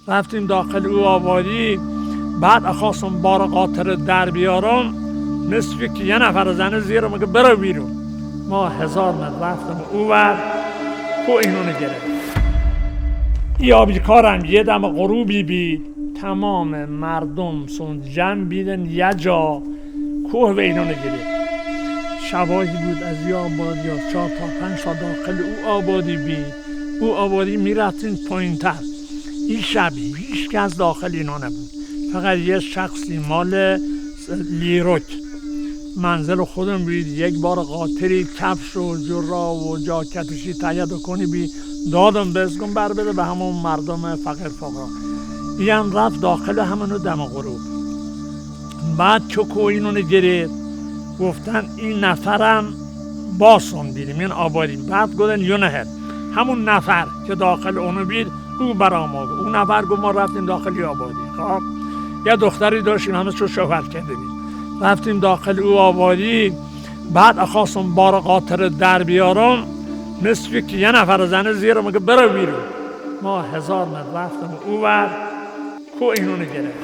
رفتیم داخل او آبادی. بعد خواستم بار قاطر در بیارم، مثل که یه نفر زنه زیر مگه برو بیرون. ما 1000 متر رفتم او ور کو اینو نگرفت. ای آبیکارم یه دم غروبی بید، تمام مردم سون جمع بیدن یه جا کوه و اینو نگرفت. شبایی بود از یا آبادی ها 4 تا 5 تا داخل او آبادی بید. او آبادی میرفتین پایین تر. این شب هیچ کس داخل اینا نبود، فقط یه شخصی مال لیروک منزل خودم بید. یک بار قاطری کفش و جرا و جاکتشی تهیه کنی بی دادم بزگم بر بده به همون مردم فقیر فقرا. این رفت داخل همونو دم غروب. بعد چکو اینو نگرید، گفتن این نفرم باسون بیریم این آبادی. بعد گفتن یونه همون نفر که داخل اونو بید او برام آگه. اون نفر گفت ما رفتیم داخلی آبادی. خب یه دختری داشتیم همه چون شوهر کرده بید. رفتیم داخل او آبادی. بعد خواستم بار قاطر در بیارم، مثل که یه نفر زنه زیر مگه برو بیرون. ما 1000 متر رفتم او ور کو اینو نگرفت.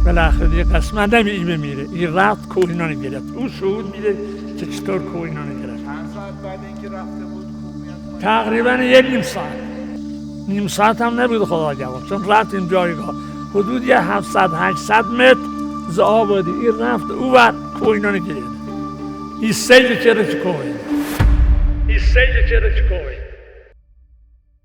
بالاخره دیگه قسمت نمی ای بمیره. این رفت کو اینو نگرفت. او شهود میده که چطور کو اینو نگرفت. چند ساعت بعد اینکه رفته بود کوه میاد؟ تقریبا یه نیم ساعت هم نبود خدا جواب، چون رفتیم جایگاه حدود یه 700-800 متر ز آبادی. این رفت او ور کو اینو نگرفت. این سیل چرا چه کوه